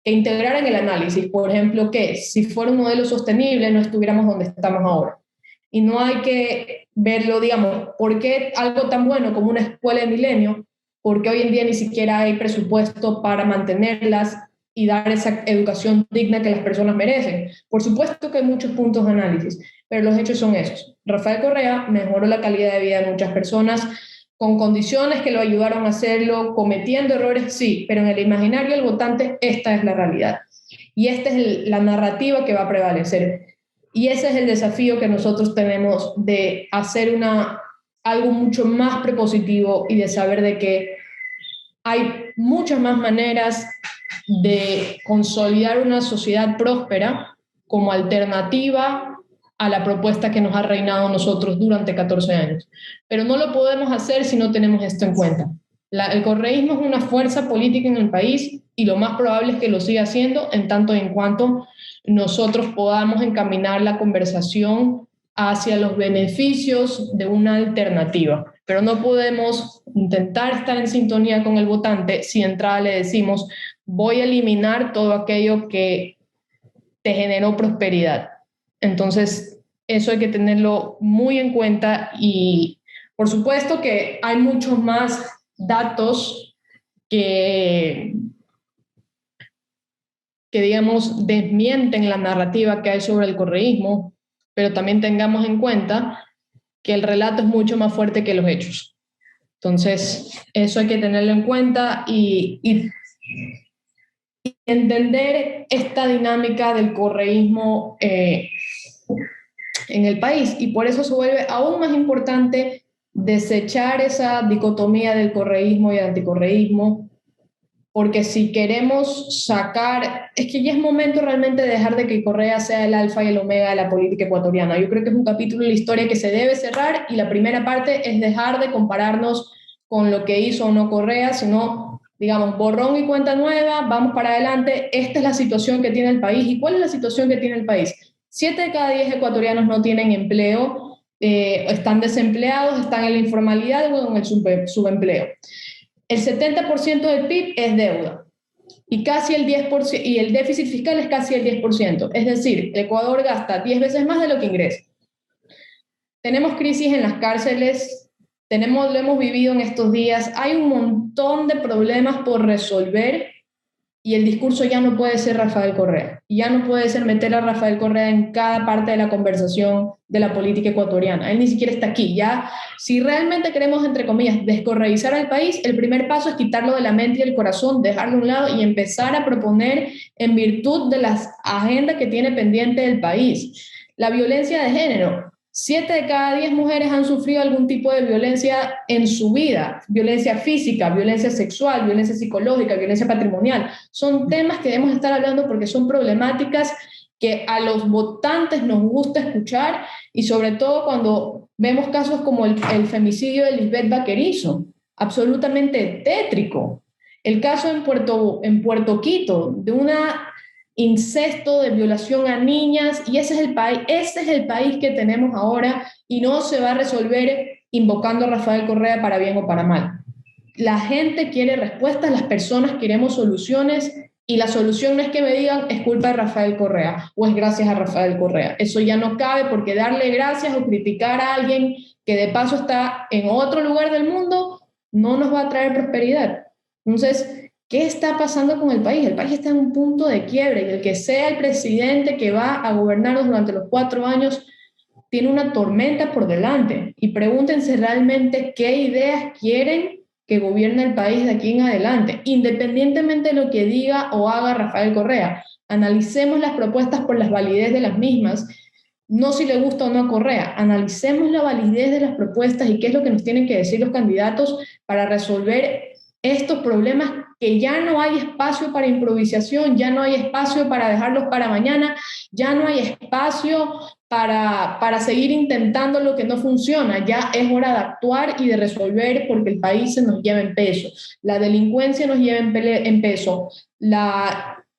D: integrar en el análisis. Por ejemplo, que si fuera un modelo sostenible no estuviéramos donde estamos ahora. Y no hay que verlo, digamos, ¿por qué algo tan bueno como una escuela de milenio? Porque hoy en día ni siquiera hay presupuesto para mantenerlas y dar esa educación digna que las personas merecen. Por supuesto que hay muchos puntos de análisis, pero los hechos son esos. Rafael Correa mejoró la calidad de vida de muchas personas con condiciones que lo ayudaron a hacerlo, cometiendo errores, sí, pero en el imaginario del votante esta es la realidad. Y esta es la narrativa que va a prevalecer. Y ese es el desafío que nosotros tenemos de hacer algo mucho más propositivo y de saber de que hay muchas más maneras de consolidar una sociedad próspera como alternativa a la propuesta que nos ha reinado nosotros durante 14 años. Pero no lo podemos hacer si no tenemos esto en cuenta. El correísmo es una fuerza política en el país y lo más probable es que lo siga haciendo en tanto y en cuanto nosotros podamos encaminar la conversación hacia los beneficios de una alternativa. Pero no podemos intentar estar en sintonía con el votante si de entrada le decimos voy a eliminar todo aquello que te generó prosperidad. Entonces, eso hay que tenerlo muy en cuenta, y por supuesto que hay muchos más datos que digamos, desmienten la narrativa que hay sobre el correísmo, pero también tengamos en cuenta que el relato es mucho más fuerte que los hechos. Entonces, eso hay que tenerlo en cuenta y entender esta dinámica del correísmo en el país. Y por eso se vuelve aún más importante desechar esa dicotomía del correísmo y el anticorreísmo, porque si queremos sacar, es que ya es momento realmente de dejar de que Correa sea el alfa y el omega de la política ecuatoriana. Yo creo que es un capítulo en la historia que se debe cerrar, y la primera parte es dejar de compararnos con lo que hizo o no Correa, sino, digamos, borrón y cuenta nueva, vamos para adelante. Esta es la situación que tiene el país. ¿Y cuál es la situación que tiene el país? 7 de cada 10 ecuatorianos no tienen empleo, están desempleados, están en la informalidad o en el subempleo. El 70% del PIB es deuda y casi el 10%, y el déficit fiscal es casi el 10%. Es decir, Ecuador gasta 10 veces más de lo que ingresa. Tenemos crisis en las cárceles, lo hemos vivido en estos días. Hay un montón de problemas por resolver, y el discurso ya no puede ser Rafael Correa. Ya no puede ser meter a Rafael Correa en cada parte de la conversación de la política ecuatoriana. Él ni siquiera está aquí. Ya, si realmente queremos, entre comillas, descorreizar al país, el primer paso es quitarlo de la mente y del corazón, dejarlo a un lado y empezar a proponer en virtud de las agendas que tiene pendiente el país. La violencia de género. 7 de cada 10 mujeres han sufrido algún tipo de violencia en su vida, violencia física, violencia sexual, violencia psicológica, violencia patrimonial. Son temas que debemos estar hablando porque son problemáticas que a los votantes nos gusta escuchar, y sobre todo cuando vemos casos como el femicidio de Lisbeth Vaquerizo, absolutamente tétrico. El caso en Puerto Quito, de un incesto, de violación a niñas, y ese es el país que tenemos ahora, y no se va a resolver invocando a Rafael Correa para bien o para mal. La gente quiere respuestas, las personas queremos soluciones, y la solución no es que me digan es culpa de Rafael Correa o es gracias a Rafael Correa. Eso ya no cabe, porque darle gracias o criticar a alguien que de paso está en otro lugar del mundo no nos va a traer prosperidad. Entonces, ¿qué está pasando con el país? El país está en un punto de quiebre, y el que sea el presidente que va a gobernarnos durante los 4 años tiene una tormenta por delante. Y pregúntense realmente qué ideas quieren que gobierne el país de aquí en adelante, independientemente de lo que diga o haga Rafael Correa. Analicemos las propuestas por la validez de las mismas, no si le gusta o no a Correa. Analicemos la validez de las propuestas y qué es lo que nos tienen que decir los candidatos para resolver estos problemas, que ya no hay espacio para improvisación, ya no hay espacio para dejarlos para mañana, ya no hay espacio para seguir intentando lo que no funciona. Ya es hora de actuar y de resolver, porque el país se nos lleva en peso, la delincuencia nos lleva en peso,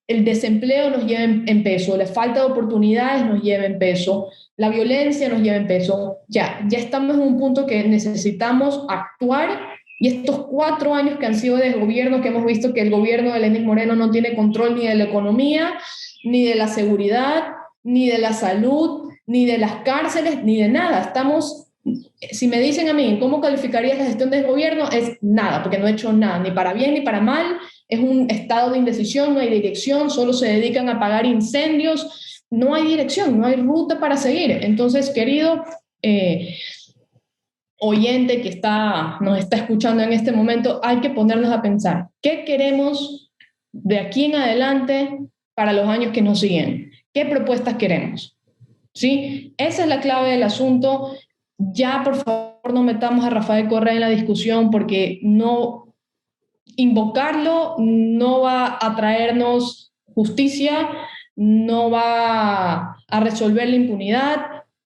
D: el desempleo nos lleva en peso, la falta de oportunidades nos lleva en peso, la violencia nos lleva en peso. Ya estamos en un punto que necesitamos actuar. Y estos 4 años que han sido de gobierno, que hemos visto que el gobierno de Lenín Moreno no tiene control ni de la economía, ni de la seguridad, ni de la salud, ni de las cárceles, ni de nada. Estamos, si me dicen a mí, ¿cómo calificarías la gestión del gobierno? Es nada, porque no he hecho nada, ni para bien ni para mal. Es un estado de indecisión, no hay dirección, solo se dedican a apagar incendios, no hay dirección, no hay ruta para seguir. Entonces, querido oyente que nos está escuchando en este momento, hay que ponernos a pensar, ¿qué queremos de aquí en adelante para los años que nos siguen? ¿Qué propuestas queremos? ¿Sí? Esa es la clave del asunto. Ya, por favor, no metamos a Rafael Correa en la discusión, porque no invocarlo no va a traernos justicia, no va a resolver la impunidad,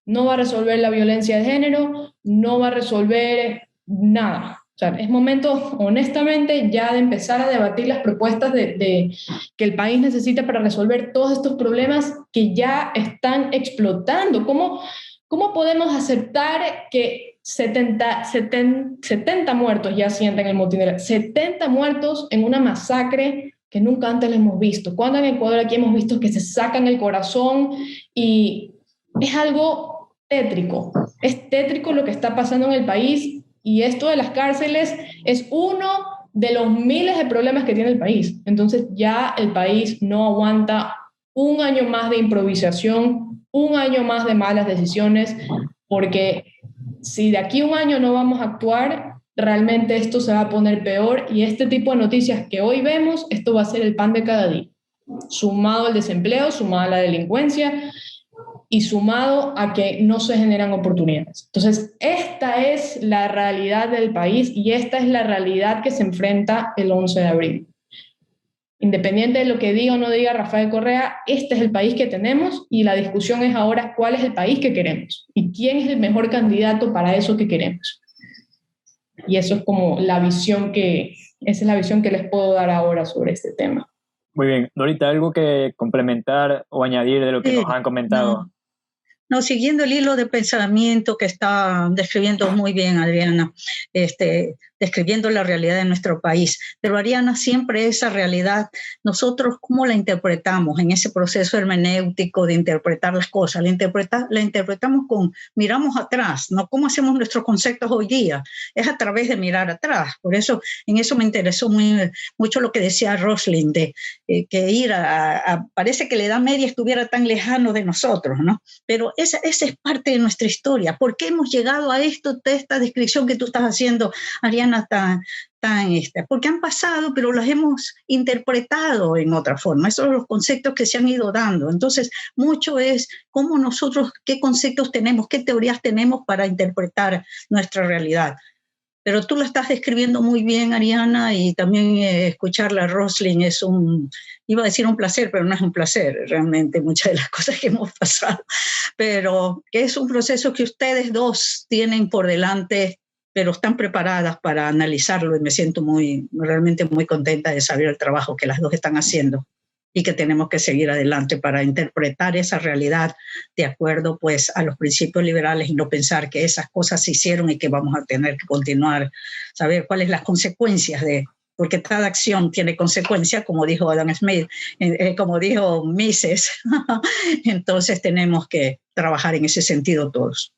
D: no va a resolver la violencia de género, no va a resolver nada. O sea, es momento, honestamente, ya de empezar a debatir las propuestas que el país necesita para resolver todos estos problemas que ya están explotando. ¿Cómo podemos aceptar que 70 muertos ya sienten el motín? 70 muertos en una masacre que nunca antes la hemos visto. Cuando en Ecuador aquí hemos visto que se sacan el corazón, y es algo tétrico. Es tétrico lo que está pasando en el país, y esto de las cárceles es uno de los miles de problemas que tiene el país. Entonces ya el país no aguanta un año más de improvisación, un año más de malas decisiones, porque si de aquí a un año no vamos a actuar, realmente esto se va a poner peor, y este tipo de noticias que hoy vemos, esto va a ser el pan de cada día, sumado al desempleo, sumado a la delincuencia y sumado a que no se generan oportunidades. Entonces, esta es la realidad del país, y esta es la realidad que se enfrenta el 11 de abril. Independiente de lo que diga o no diga Rafael Correa, este es el país que tenemos, y la discusión es ahora cuál es el país que queremos y quién es el mejor candidato para eso que queremos. Y eso es como esa es la visión que les puedo dar ahora sobre este tema.
A: Muy bien. Dorita, ¿algo que complementar o añadir de lo que nos han comentado?
B: No, siguiendo el hilo de pensamiento que está describiendo muy bien Ariana, describiendo la realidad de nuestro país. Pero Ariana, siempre esa realidad, nosotros ¿cómo la interpretamos en ese proceso hermenéutico de interpretar las cosas? La interpretamos miramos atrás, ¿no? ¿Cómo hacemos nuestros conceptos hoy día? Es a través de mirar atrás. Por eso, en eso me interesó mucho lo que decía Roslyn, que ir parece que la Edad Media estuviera tan lejano de nosotros, ¿no? Pero esa es parte de nuestra historia. ¿Por qué hemos llegado a esta descripción que tú estás haciendo, Ariana? suena tan porque han pasado, pero las hemos interpretado en otra forma. Esos son los conceptos que se han ido dando. Entonces, mucho es cómo nosotros, qué conceptos tenemos, qué teorías tenemos para interpretar nuestra realidad. Pero tú lo estás describiendo muy bien, Ariana, y también escucharla a Roslyn iba a decir un placer, pero no es un placer realmente muchas de las cosas que hemos pasado, pero que es un proceso que ustedes dos tienen por delante, pero están preparadas para analizarlo, y me siento realmente muy contenta de saber el trabajo que las dos están haciendo y que tenemos que seguir adelante para interpretar esa realidad de acuerdo pues a los principios liberales y no pensar que esas cosas se hicieron y que vamos a tener que continuar, saber cuáles las consecuencias porque cada acción tiene consecuencias, como dijo Adam Smith, como dijo Mises. Entonces tenemos que trabajar en ese sentido todos.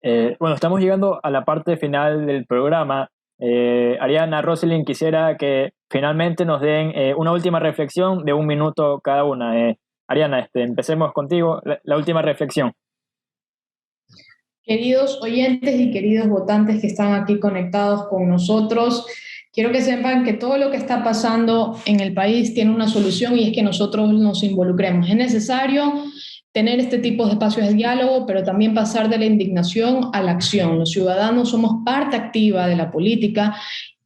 A: Bueno, estamos llegando a la parte final del programa. Ariana, Roselyn, quisiera que finalmente nos den una última reflexión de 1 minuto cada una. Ariana, empecemos contigo, la última reflexión.
D: Queridos oyentes y queridos votantes que están aquí conectados con nosotros, quiero que sepan que todo lo que está pasando en el país tiene una solución, y es que nosotros nos involucremos. Es necesario tener este tipo de espacios de diálogo, pero también pasar de la indignación a la acción. Los ciudadanos somos parte activa de la política,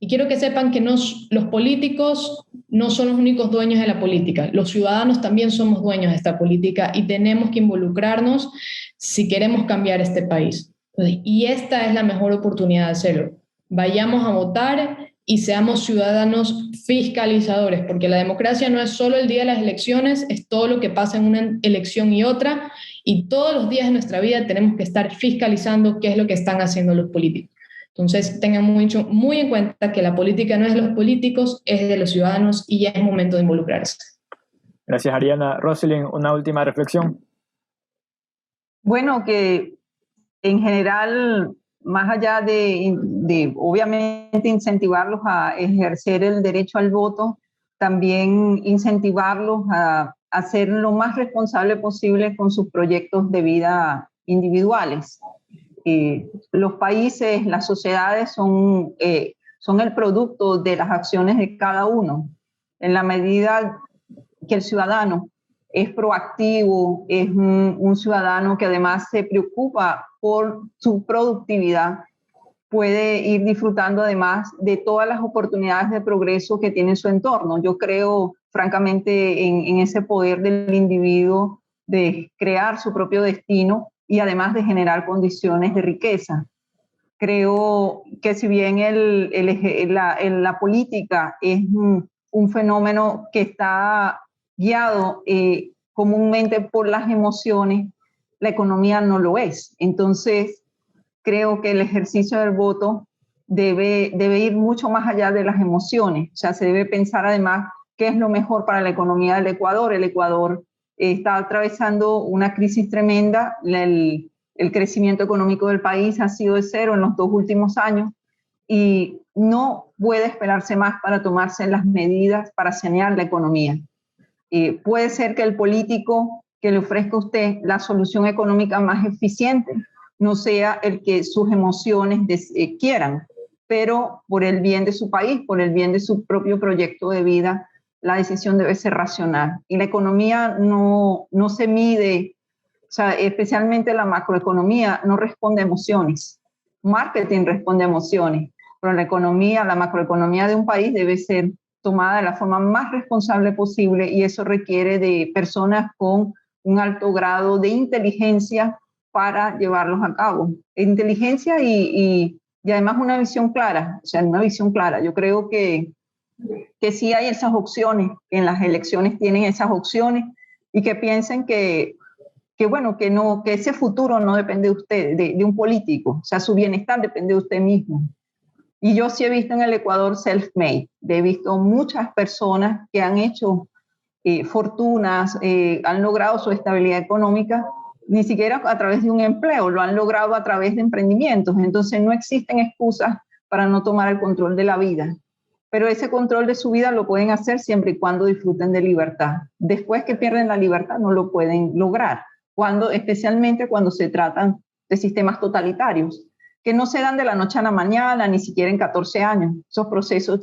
D: y quiero que sepan que los políticos no son los únicos dueños de la política. Los ciudadanos también somos dueños de esta política y tenemos que involucrarnos si queremos cambiar este país. Y esta es la mejor oportunidad de hacerlo. Vayamos a votar y seamos ciudadanos fiscalizadores, porque la democracia no es solo el día de las elecciones, es todo lo que pasa en una elección y otra, y todos los días de nuestra vida tenemos que estar fiscalizando qué es lo que están haciendo los políticos. Entonces, tengan muy en cuenta que la política no es de los políticos, es de los ciudadanos, y ya es momento de involucrarse.
A: Gracias, Ariana. Roselyn, una última reflexión.
E: Bueno, que en general, más allá de obviamente incentivarlos a ejercer el derecho al voto, también incentivarlos a ser lo más responsable posible con sus proyectos de vida individuales. Los países, las sociedades son el producto de las acciones de cada uno. En la medida que el ciudadano es proactivo, es un ciudadano que además se preocupa por su productividad, puede ir disfrutando además de todas las oportunidades de progreso que tiene en su entorno. Yo creo francamente en ese poder del individuo de crear su propio destino y además de generar condiciones de riqueza. Creo que si bien la política es un fenómeno que está guiado comúnmente por las emociones, la economía no lo es. Entonces, creo que el ejercicio del voto debe ir mucho más allá de las emociones. O sea, se debe pensar además qué es lo mejor para la economía del Ecuador. El Ecuador está atravesando una crisis tremenda. El crecimiento económico del país ha sido de 0 en los 2 últimos años y no puede esperarse más para tomarse las medidas para sanear la economía. Puede ser que el político que le ofrezca a usted la solución económica más eficiente no sea el que sus emociones quieran, pero por el bien de su país, por el bien de su propio proyecto de vida, la decisión debe ser racional. Y la economía no se mide, o sea, especialmente la macroeconomía no responde a emociones. Marketing responde a emociones, pero la macroeconomía de un país debe ser tomada de la forma más responsable posible, y eso requiere de personas con un alto grado de inteligencia para llevarlos a cabo. Inteligencia y además una visión clara, o sea, una visión clara. Yo creo que sí hay esas opciones, en las elecciones tienen esas opciones, y que piensen que ese futuro no depende de usted, de un político, o sea, su bienestar depende de usted mismo. Y yo sí he visto en el Ecuador self-made, he visto muchas personas que han hecho fortunas, han logrado su estabilidad económica, ni siquiera a través de un empleo, lo han logrado a través de emprendimientos. Entonces no existen excusas para no tomar el control de la vida. Pero ese control de su vida lo pueden hacer siempre y cuando disfruten de libertad. Después que pierden la libertad no lo pueden lograr, especialmente cuando se tratan de sistemas totalitarios. que no se dan de la noche a la mañana, ni siquiera en 14 años. Esos procesos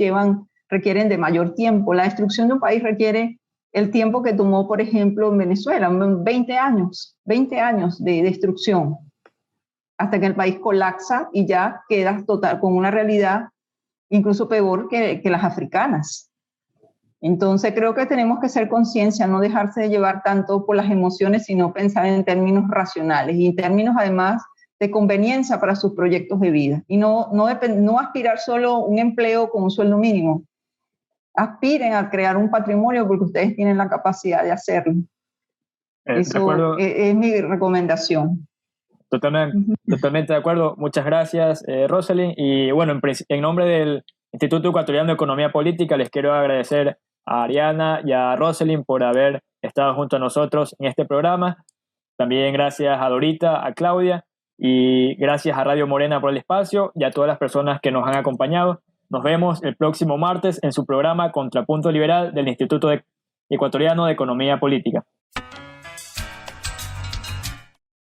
E: requieren de mayor tiempo. La destrucción de un país requiere el tiempo que tomó, por ejemplo, en Venezuela, 20 años de destrucción, hasta que el país colapsa y ya quedas total, con una realidad incluso peor que las africanas. Entonces creo que tenemos que ser conciencia, no dejarse de llevar tanto por las emociones, sino pensar en términos racionales y en términos además de conveniencia para sus proyectos de vida. Y no aspirar solo a un empleo con un sueldo mínimo. Aspiren a crear un patrimonio porque ustedes tienen la capacidad de hacerlo. Eso es mi recomendación.
A: Totalmente de acuerdo. Muchas gracias, Rosalind. Y bueno, en nombre del Instituto Ecuatoriano de Economía Política les quiero agradecer a Ariana y a Rosalind por haber estado junto a nosotros en este programa. También gracias a Dorita, a Claudia y gracias a Radio Morena por el espacio y a todas las personas que nos han acompañado. Nos vemos el próximo martes en su programa Contrapunto Liberal del Instituto Ecuatoriano de Economía Política.